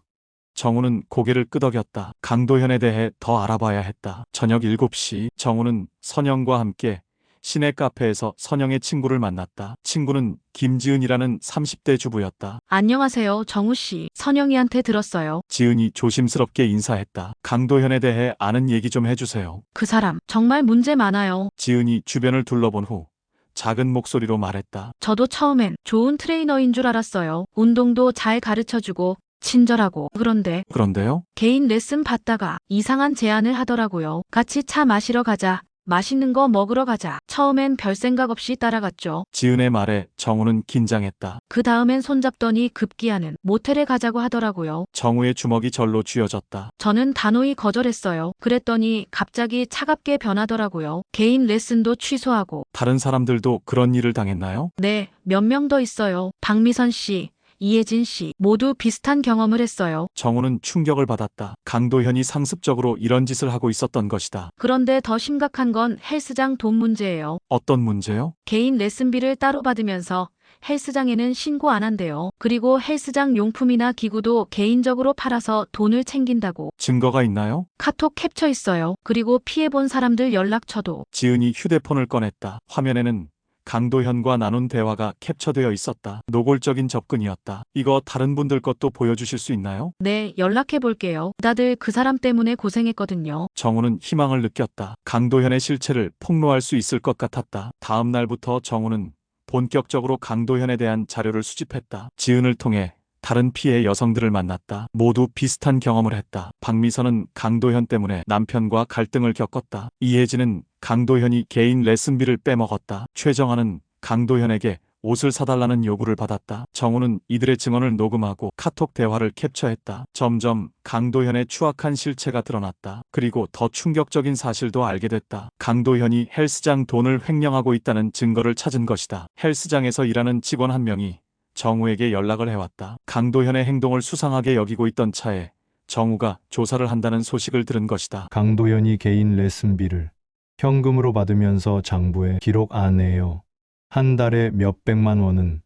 정우는 고개를 끄덕였다. 강도현에 대해 더 알아봐야 했다. 저녁 7시, 정우는 선영과 함께 시내 카페에서 선영의 친구를 만났다. 친구는 김지은이라는 30대 주부였다. 안녕하세요, 정우 씨. 선영이한테 들었어요. 지은이 조심스럽게 인사했다. 강도현에 대해 아는 얘기 좀 해주세요. 그 사람 정말 문제 많아요. 지은이 주변을 둘러본 후 작은 목소리로 말했다. 저도 처음엔 좋은 트레이너인 줄 알았어요. 운동도 잘 가르쳐주고 친절하고. 그런데요? 그런데요? 개인 레슨 받다가 이상한 제안을 하더라고요. 같이 차 마시러 가자. 맛있는 거 먹으러 가자. 처음엔 별 생각 없이 따라갔죠. 지은의 말에 정우는 긴장했다. 그 다음엔 손잡더니 급기야는 모텔에 가자고 하더라고요. 정우의 주먹이 절로 쥐어졌다. 저는 단호히 거절했어요. 그랬더니 갑자기 차갑게 변하더라고요. 개인 레슨도 취소하고. 다른 사람들도 그런 일을 당했나요? 네, 몇 명 더 있어요. 박미선 씨, 이혜진 씨 모두 비슷한 경험을 했어요. 정우는 충격을 받았다. 강도현이 상습적으로 이런 짓을 하고 있었던 것이다. 그런데 더 심각한 건 헬스장 돈 문제예요. 어떤 문제요? 개인 레슨비를 따로 받으면서 헬스장에는 신고 안 한대요. 그리고 헬스장 용품이나 기구도 개인적으로 팔아서 돈을 챙긴다고. 증거가 있나요? 카톡 캡처 있어요. 그리고 피해본 사람들 연락처도. 지은이 휴대폰을 꺼냈다. 화면에는 강도현과 나눈 대화가 캡처되어 있었다. 노골적인 접근이었다. 이거 다른 분들 것도 보여주실 수 있나요? 네, 연락해 볼게요. 다들 그 사람 때문에 고생했거든요. 정우는 희망을 느꼈다. 강도현의 실체를 폭로할 수 있을 것 같았다. 다음 날부터 정우는 본격적으로 강도현에 대한 자료를 수집했다. 지은을 통해 다른 피해 여성들을 만났다. 모두 비슷한 경험을 했다. 박미선은 강도현 때문에 남편과 갈등을 겪었다. 이혜진은 강도현이 개인 레슨비를 빼먹었다. 최정아는 강도현에게 옷을 사달라는 요구를 받았다. 정우는 이들의 증언을 녹음하고 카톡 대화를 캡처했다. 점점 강도현의 추악한 실체가 드러났다. 그리고 더 충격적인 사실도 알게 됐다. 강도현이 헬스장 돈을 횡령하고 있다는 증거를 찾은 것이다. 헬스장에서 일하는 직원 한 명이 정우에게 연락을 해왔다. 강도현의 행동을 수상하게 여기고 있던 차에 정우가 조사를 한다는 소식을 들은 것이다. 강도현이 개인 레슨비를 현금으로 받으면서 장부에 기록 안 해요. 한 달에 몇백만 원은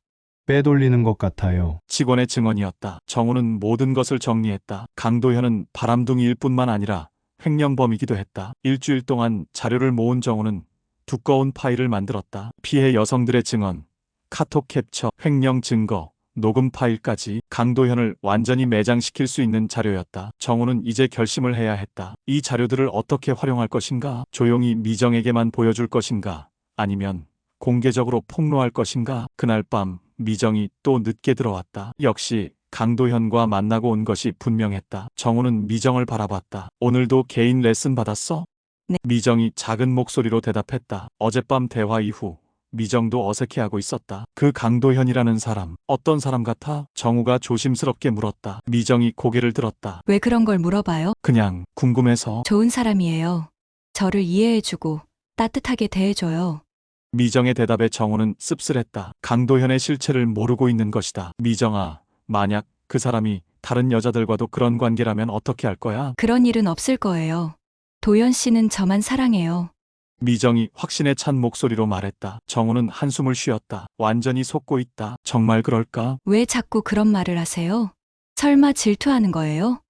빼돌리는 것 같아요. 직원의 증언이었다. 정우는 모든 것을 정리했다. 강도현은 바람둥이일 뿐만 아니라 횡령범이기도 했다. 일주일 동안 자료를 모은 정우는 두꺼운 파일을 만들었다. 피해 여성들의 증언, 카톡 캡처, 횡령 증거, 녹음 파일까지 강도현을 완전히 매장시킬 수 있는 자료였다. 정우는 이제 결심을 해야 했다. 이 자료들을 어떻게 활용할 것인가? 조용히 미정에게만 보여줄 것인가? 아니면 공개적으로 폭로할 것인가? 그날 밤 미정이 또 늦게 들어왔다. 역시 강도현과 만나고 온 것이 분명했다. 정우는 미정을 바라봤다. 오늘도 개인 레슨 받았어? 네. 미정이 작은 목소리로 대답했다. 어젯밤 대화 이후 미정도 어색해하고 있었다. 그 강도현이라는 사람, 어떤 사람 같아? 정우가 조심스럽게 물었다. 미정이 고개를 들었다. 왜 그런 걸 물어봐요? 그냥 궁금해서. 좋은 사람이에요. 저를 이해해주고 따뜻하게 대해줘요. 미정의 대답에 정우는 씁쓸했다. 강도현의 실체를 모르고 있는 것이다. 미정아, 만약 그 사람이 다른 여자들과도 그런 관계라면 어떻게 할 거야? 그런 일은 없을 거예요. 도연 씨는 저만 사랑해요. 미정이 확신에 찬 목소리로 말했다. 정우는 한숨을 쉬었다. 완전히 속고 있다. 정말 그럴까? 왜 자꾸 그런 말을 하세요? 설마 질투하는 거예요?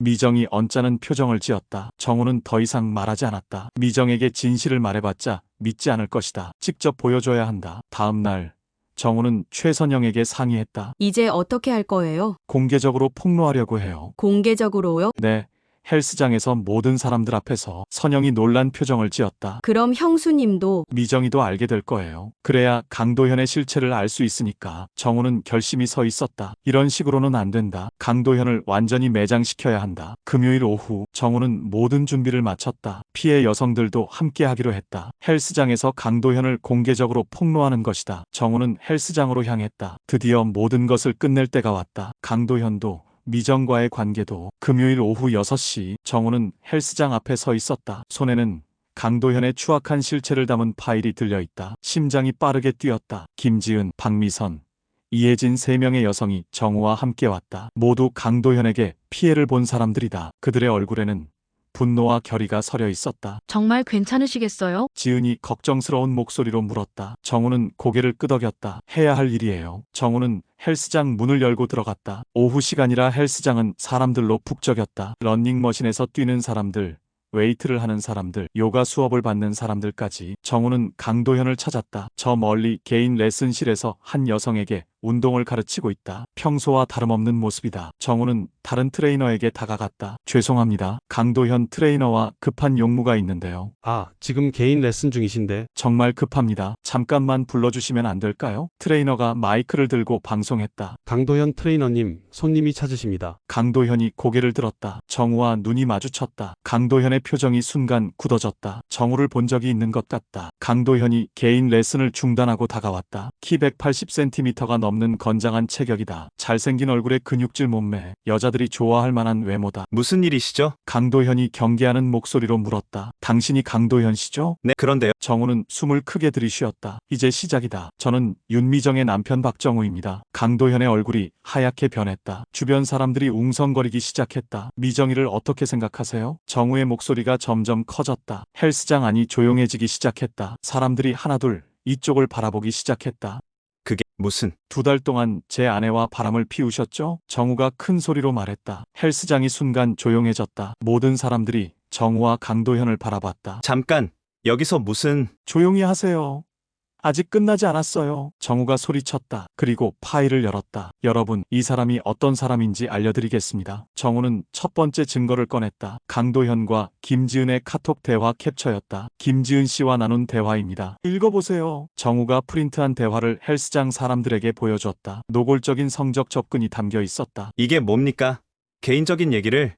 미정이 언짢은 표정을 지었다. 정우는 더 이상 말하지 않았다. 미정에게 진실을 말해봤자 믿지 않을 것이다. 직접 보여줘야 한다. 다음 날 정우는 최선영에게 상의했다. 이제 어떻게 할 거예요? 공개적으로 폭로하려고 해요. 공개적으로요? 네. 헬스장에서 모든 사람들 앞에서. 선영이 놀란 표정을 지었다. 그럼 형수님도 미정이도 알게 될 거예요. 그래야 강도현의 실체를 알 수 있으니까. 정우는 결심이 서 있었다. 이런 식으로는 안 된다. 강도현을 완전히 매장시켜야 한다. 금요일 오후 정우는 모든 준비를 마쳤다. 피해 여성들도 함께 하기로 했다. 헬스장에서 강도현을 공개적으로 폭로하는 것이다. 정우는 헬스장으로 향했다. 드디어 모든 것을 끝낼 때가 왔다. 강도현도 미정과의 관계도. 금요일 오후 6시 정우는 헬스장 앞에 서 있었다. 손에는 강도현의 추악한 실체를 담은 파일이 들려있다. 심장이 빠르게 뛰었다. 김지은, 박미선, 이혜진 3명의 여성이 정우와 함께 왔다. 모두 강도현에게 피해를 본 사람들이다. 그들의 얼굴에는 분노와 결의가 서려 있었다. 정말 괜찮으시겠어요? 지은이 걱정스러운 목소리로 물었다. 정우는 고개를 끄덕였다. 해야 할 일이에요. 정우는 헬스장 문을 열고 들어갔다. 오후 시간이라 헬스장은 사람들로 북적였다. 러닝머신에서 뛰는 사람들, 웨이트를 하는 사람들, 요가 수업을 받는 사람들까지. 정우는 강도현을 찾았다. 저 멀리 개인 레슨실에서 한 여성에게 운동을 가르치고 있다. 평소와 다름없는 모습이다. 정우는 다른 트레이너에게 다가갔다. 죄송합니다. 강도현 트레이너와 급한 용무가 있는데요. 아, 지금 개인 레슨 중이신데. 정말 급합니다. 잠깐만 불러주시면 안 될까요? 트레이너가 마이크를 들고 방송했다. 강도현 트레이너님, 손님이 찾으십니다. 강도현이 고개를 들었다. 정우와 눈이 마주쳤다. 강도현의 표정이 순간 굳어졌다. 정우를 본 적이 있는 것 같다. 강도현이 개인 레슨을 중단하고 다가왔다. 키 180cm가 넘는 건장한 체격이다. 잘생긴 얼굴에 근육질 몸매, 여자들이 좋아할 만한 외모다. 무슨 일이시죠? 강도현이 경계하는 목소리로 물었다. 당신이 강도현 씨죠? 네, 그런데요. 정우는 숨을 크게 들이쉬었다. 이제 시작이다. 저는 윤미정의 남편 박정우입니다. 강도현의 얼굴이 하얗게 변했다. 주변 사람들이 웅성거리기 시작했다. 미정이를 어떻게 생각하세요? 정우의 목소리가 점점 커졌다. 헬스장 안이 조용해지기 시작했다. 사람들이 하나둘 이쪽을 바라보기 시작했다. 그게 무슨... 2달 동안 제 아내와 바람을 피우셨죠? 정우가 큰 소리로 말했다. 헬스장이 순간 조용해졌다. 모든 사람들이 정우와 강도현을 바라봤다. 잠깐, 여기서 무슨... 조용히 하세요. 아직 끝나지 않았어요. 정우가 소리쳤다. 그리고 파일을 열었다. 여러분, 이 사람이 어떤 사람인지 알려드리겠습니다. 정우는 첫 번째 증거를 꺼냈다. 강도현과 김지은의 카톡 대화 캡처였다. 김지은 씨와 나눈 대화입니다. 읽어보세요. 정우가 프린트한 대화를 헬스장 사람들에게 보여줬다. 노골적인 성적 접근이 담겨 있었다. 이게 뭡니까? 개인적인 얘기를...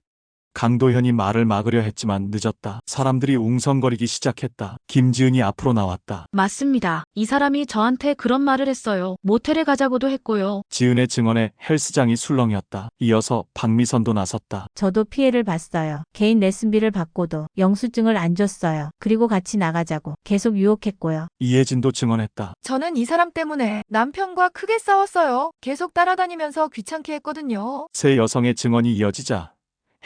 강도현이 말을 막으려 했지만 늦었다. 사람들이 웅성거리기 시작했다. 김지은이 앞으로 나왔다. 맞습니다. 이 사람이 저한테 그런 말을 했어요. 모텔에 가자고도 했고요. 지은의 증언에 헬스장이 술렁이었다. 이어서 박미선도 나섰다. 저도 피해를 봤어요. 개인 레슨비를 받고도 영수증을 안 줬어요. 그리고 같이 나가자고 계속 유혹했고요. 이혜진도 증언했다. 저는 이 사람 때문에 남편과 크게 싸웠어요. 계속 따라다니면서 귀찮게 했거든요. 세 여성의 증언이 이어지자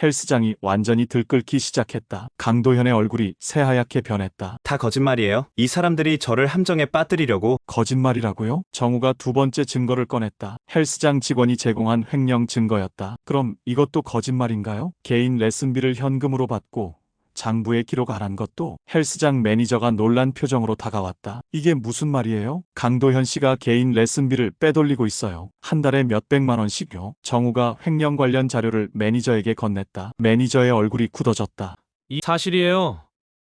헬스장이 완전히 들끓기 시작했다. 강도현의 얼굴이 새하얗게 변했다. 다 거짓말이에요. 이 사람들이 저를 함정에 빠뜨리려고... 거짓말이라고요? 정우가 두 번째 증거를 꺼냈다. 헬스장 직원이 제공한 횡령 증거였다. 그럼 이것도 거짓말인가요? 개인 레슨비를 현금으로 받고 장부에 기록 안 한 것도? 헬스장 매니저가 놀란 표정으로 다가왔다. 이게 무슨 말이에요? 강도현 씨가 개인 레슨비를 빼돌리고 있어요. 한 달에 몇백만 원씩요. 정우가 횡령 관련 자료를 매니저에게 건넸다. 매니저의 얼굴이 굳어졌다. 이 사실이에요.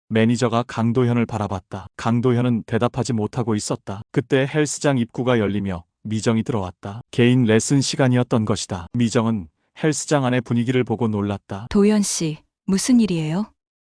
매니저가 강도현을 바라봤다. 강도현은 대답하지 못하고 있었다. 그때 헬스장 입구가 열리며 미정이 들어왔다. 개인 레슨 시간이었던 것이다. 미정은 헬스장 안의 분위기를 보고 놀랐다. 도현 씨, 무슨 일이에요?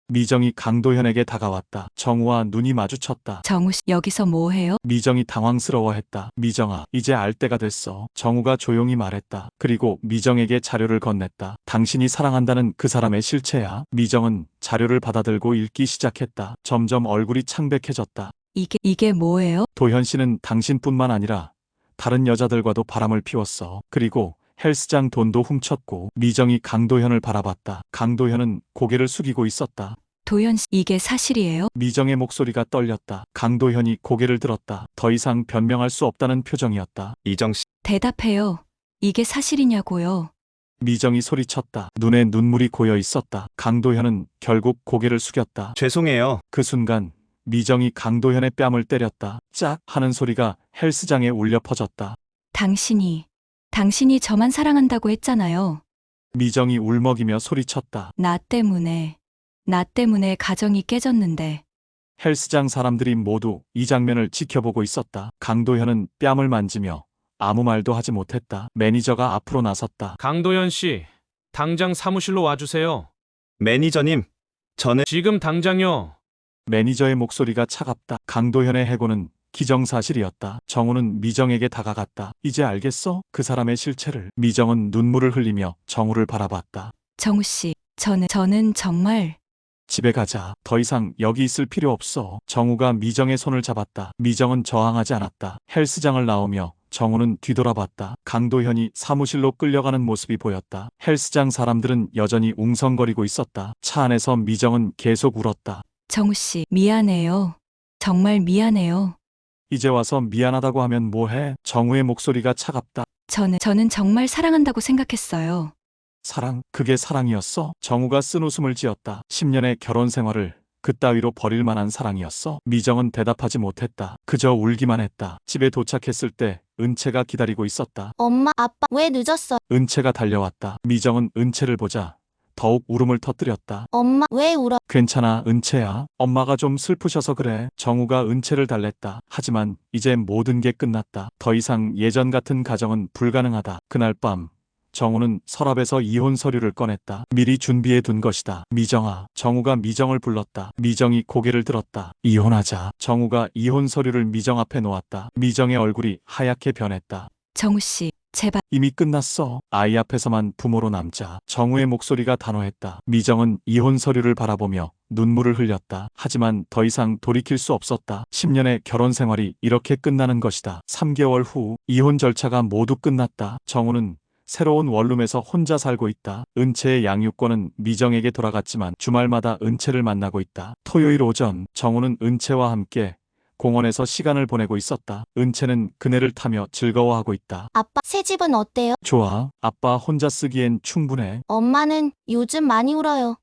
미정이 강도현에게 다가왔다. 정우와 눈이 마주쳤다. 정우 씨, 여기서 뭐 해요? 미정이 당황스러워했다. 미정아, 이제 알 때가 됐어. 정우가 조용히 말했다. 그리고 미정에게 자료를 건넸다. 당신이 사랑한다는 그 사람의 실체야. 미정은 자료를 받아들고 읽기 시작했다. 점점 얼굴이 창백해졌다. 이게 뭐예요? 도현 씨는 당신뿐만 아니라 다른 여자들과도 바람을 피웠어. 그리고 헬스장 돈도 훔쳤고. 미정이 강도현을 바라봤다. 강도현은 고개를 숙이고 있었다. 도현 씨, 이게 사실이에요? 미정의 목소리가 떨렸다. 강도현이 고개를 들었다. 더 이상 변명할 수 없다는 표정이었다. 이정 씨... 대답해요. 이게 사실이냐고요? 미정이 소리쳤다. 눈에 눈물이 고여 있었다. 강도현은 결국 고개를 숙였다. 죄송해요. 그 순간 미정이 강도현의 뺨을 때렸다. 짝 하는 소리가 헬스장에 울려 퍼졌다. 당신이 저만 사랑한다고 했잖아요. 미정이 울먹이며 소리쳤다. 나 때문에 가정이 깨졌는데. 헬스장 사람들이 모두 이 장면을 지켜보고 있었다. 강도현은 뺨을 만지며 아무 말도 하지 못했다. 매니저가 앞으로 나섰다. 강도현 씨, 당장 사무실로 와주세요. 매니저님, 저는... 지금 당장요. 매니저의 목소리가 차갑다. 강도현의 해고는 기정사실이었다. 정우는 미정에게 다가갔다. 이제 알겠어? 그 사람의 실체를. 미정은 눈물을 흘리며 정우를 바라봤다. 정우 씨, 저는 정말... 집에 가자. 더 이상 여기 있을 필요 없어. 정우가 미정의 손을 잡았다. 미정은 저항하지 않았다. 헬스장을 나오며 정우는 뒤돌아봤다. 강도현이 사무실로 끌려가는 모습이 보였다. 헬스장 사람들은 여전히 웅성거리고 있었다. 차 안에서 미정은 계속 울었다. 정우 씨, 미안해요. 정말 미안해요. 이제 와서 미안하다고 하면 뭐해? 정우의 목소리가 차갑다. 저는 정말 사랑한다고 생각했어요. 사랑? 그게 사랑이었어? 정우가 쓴 웃음을 지었다. 10년의 결혼 생활을 그따위로 버릴 만한 사랑이었어? 미정은 대답하지 못했다. 그저 울기만 했다. 집에 도착했을 때 은채가 기다리고 있었다. 엄마, 아빠, 왜 늦었어? 은채가 달려왔다. 미정은 은채를 보자 더욱 울음을 터뜨렸다. 엄마, 왜 울어? 괜찮아, 은채야. 엄마가 좀 슬프셔서 그래. 정우가 은채를 달랬다. 하지만 이제 모든 게 끝났다. 더 이상 예전 같은 가정은 불가능하다. 그날 밤 정우는 서랍에서 이혼 서류를 꺼냈다. 미리 준비해 둔 것이다. 미정아. 정우가 미정을 불렀다. 미정이 고개를 들었다. 이혼하자. 정우가 이혼 서류를 미정 앞에 놓았다. 미정의 얼굴이 하얗게 변했다. 정우 씨, 제발. 이미 끝났어. 아이 앞에서만 부모로 남자. 정우의 목소리가 단호했다. 미정은 이혼 서류를 바라보며 눈물을 흘렸다. 하지만 더 이상 돌이킬 수 없었다. 10년의 결혼 생활이 이렇게 끝나는 것이다. 3개월 후 이혼 절차가 모두 끝났다. 정우는 새로운 원룸에서 혼자 살고 있다. 은채의 양육권은 미정에게 돌아갔지만 주말마다 은채를 만나고 있다. 토요일 오전 정우는 은채와 함께 공원에서 시간을 보내고 있었다. 은채는 그네를 타며 즐거워하고 있다. 아빠, 새 집은 어때요? 좋아. 아빠 혼자 쓰기엔 충분해. 엄마는 요즘 많이 울어요.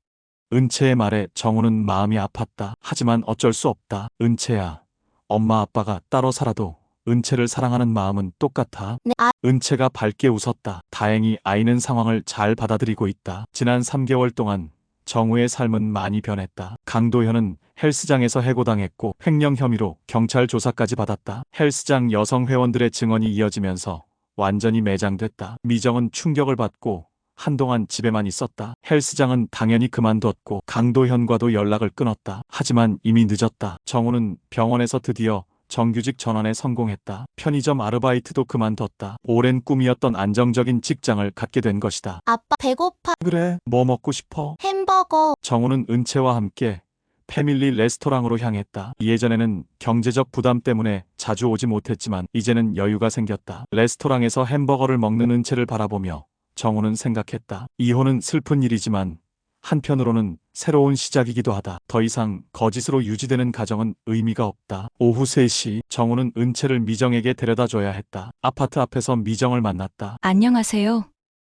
은채의 말에 정우는 마음이 아팠다. 하지만 어쩔 수 없다. 은채야. 엄마 아빠가 따로 살아도 은채를 사랑하는 마음은 똑같아. 네, 은채가 밝게 웃었다. 다행히 아이는 상황을 잘 받아들이고 있다. 지난 3개월 동안 정우의 삶은 많이 변했다. 강도현은 헬스장에서 해고당했고 횡령 혐의로 경찰 조사까지 받았다. 헬스장 여성 회원들의 증언이 이어지면서 완전히 매장됐다. 미정은 충격을 받고 한동안 집에만 있었다. 헬스장은 당연히 그만뒀고 강도현과도 연락을 끊었다. 하지만 이미 늦었다. 정우는 병원에서 드디어 정규직 전환에 성공했다. 편의점 아르바이트도 그만뒀다. 오랜 꿈이었던 안정적인 직장을 갖게 된 것이다. 아빠, 배고파. 그래, 뭐 먹고 싶어? 햄버거. 정우는 은채와 함께 패밀리 레스토랑으로 향했다. 예전에는 경제적 부담 때문에 자주 오지 못했지만 이제는 여유가 생겼다. 레스토랑에서 햄버거를 먹는 은채를 바라보며 정우는 생각했다. 이혼은 슬픈 일이지만 한편으로는 새로운 시작이기도 하다. 더 이상 거짓으로 유지되는 가정은 의미가 없다. 오후 3시 정우는 은채를 미정에게 데려다 줘야 했다. 아파트 앞에서 미정을 만났다. 안녕하세요.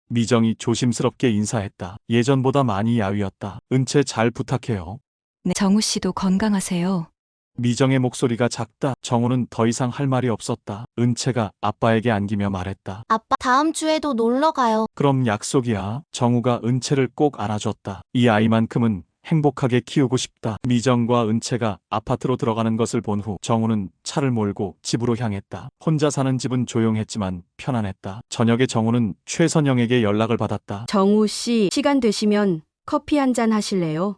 미정이 조심스럽게 인사했다. 예전보다 많이 야위었다. 은채 잘 부탁해요. 네, 정우 씨도 건강하세요. 미정의 목소리가 작다. 정우는 더 이상 할 말이 없었다. 은채가 아빠에게 안기며 말했다. 아빠, 다음 주에도 놀러 가요. 그럼 약속이야. 정우가 은채를 꼭 안아줬다. 이 아이만큼은 행복하게 키우고 싶다. 미정과 은채가 아파트로 들어가는 것을 본 후 정우는 차를 몰고 집으로 향했다. 혼자 사는 집은 조용했지만 편안했다. 저녁에 정우는 최선영에게 연락을 받았다. 정우 씨, 시간 되시면 커피 한 잔 하실래요?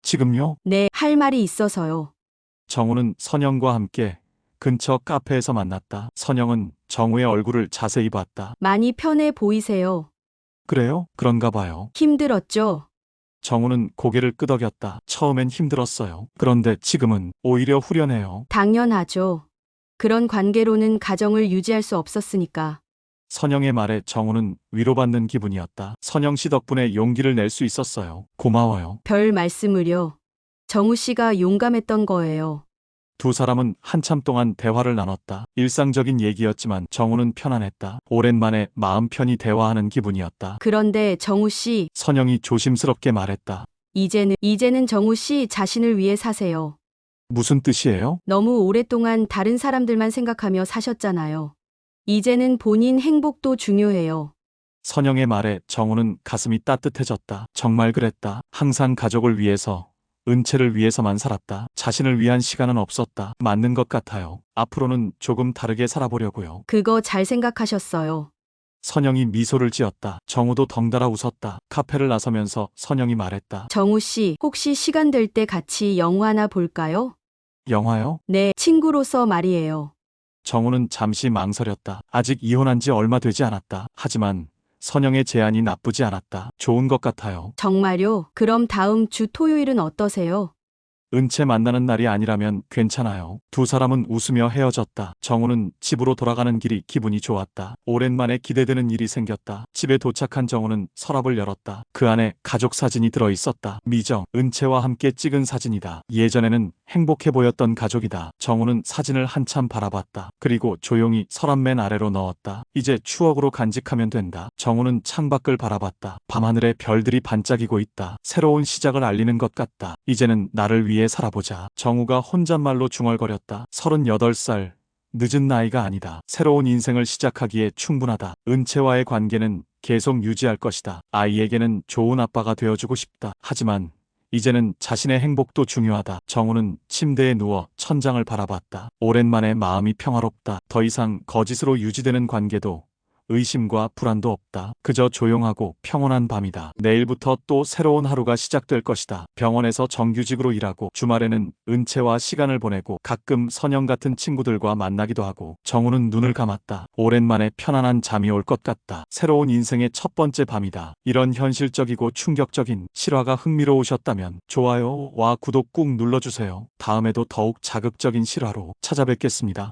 지금요? 네, 할 말이 있어서요. 정우는 선영과 함께 근처 카페에서 만났다. 선영은 정우의 얼굴을 자세히 봤다. 많이 편해 보이세요. 그래요? 그런가 봐요. 힘들었죠? 정우는 고개를 끄덕였다. 처음엔 힘들었어요. 그런데 지금은 오히려 후련해요. 당연하죠. 그런 관계로는 가정을 유지할 수 없었으니까. 선영의 말에 정우는 위로받는 기분이었다. 선영 씨 덕분에 용기를 낼 수 있었어요. 고마워요. 별 말씀을요. 정우 씨가 용감했던 거예요. 두 사람은 한참 동안 대화를 나눴다. 일상적인 얘기였지만 정우는 편안했다. 오랜만에 마음 편히 대화하는 기분이었다. 그런데 정우 씨, 선영이 조심스럽게 말했다. 이제는 정우 씨 자신을 위해 사세요. 무슨 뜻이에요? 너무 오랫동안 다른 사람들만 생각하며 사셨잖아요. 이제는 본인 행복도 중요해요. 선영의 말에 정우는 가슴이 따뜻해졌다. 정말 그랬다. 항상 가족을 위해서, 은채를 위해서만 살았다. 자신을 위한 시간은 없었다. 맞는 것 같아요. 앞으로는 조금 다르게 살아보려고요. 그거 잘 생각하셨어요. 선영이 미소를 지었다. 정우도 덩달아 웃었다. 카페를 나서면서 선영이 말했다. 정우 씨, 혹시 시간 될 때 같이 영화나 볼까요? 영화요? 네, 친구로서 말이에요. 정우는 잠시 망설였다. 아직 이혼한 지 얼마 되지 않았다. 하지만 선영의 제안이 나쁘지 않았다. 좋은 것 같아요. 정말요? 그럼 다음 주 토요일은 어떠세요? 은채 만나는 날이 아니라면 괜찮아요. 두 사람은 웃으며 헤어졌다. 정우는 집으로 돌아가는 길이 기분이 좋았다. 오랜만에 기대되는 일이 생겼다. 집에 도착한 정우는 서랍을 열었다. 그 안에 가족 사진이 들어 있었다. 미정, 은채와 함께 찍은 사진이다. 예전에는 행복해 보였던 가족이다. 정우는 사진을 한참 바라봤다. 그리고 조용히 서랍 맨 아래로 넣었다. 이제 추억으로 간직하면 된다. 정우는 창밖을 바라봤다. 밤하늘에 별들이 반짝이고 있다. 새로운 시작을 알리는 것 같다. 이제는 나를 위해 살아보자. 정우가 혼잣말로 중얼거렸다. 38살, 늦은 나이가 아니다. 새로운 인생을 시작하기에 충분하다. 은채와의 관계는 계속 유지할 것이다. 아이에게는 좋은 아빠가 되어주고 싶다. 하지만 이제는 자신의 행복도 중요하다. 정우는 침대에 누워 천장을 바라봤다. 오랜만에 마음이 평화롭다. 더 이상 거짓으로 유지되는 관계도 의심과 불안도 없다. 그저 조용하고 평온한 밤이다. 내일부터 또 새로운 하루가 시작될 것이다. 병원에서 정규직으로 일하고 주말에는 은채와 시간을 보내고 가끔 선영 같은 친구들과 만나기도 하고 정우는 눈을 감았다. 오랜만에 편안한 잠이 올 것 같다. 새로운 인생의 첫 번째 밤이다. 이런 현실적이고 충격적인 실화가 흥미로우셨다면 좋아요와 구독 꾹 눌러주세요. 다음에도 더욱 자극적인 실화로 찾아뵙겠습니다.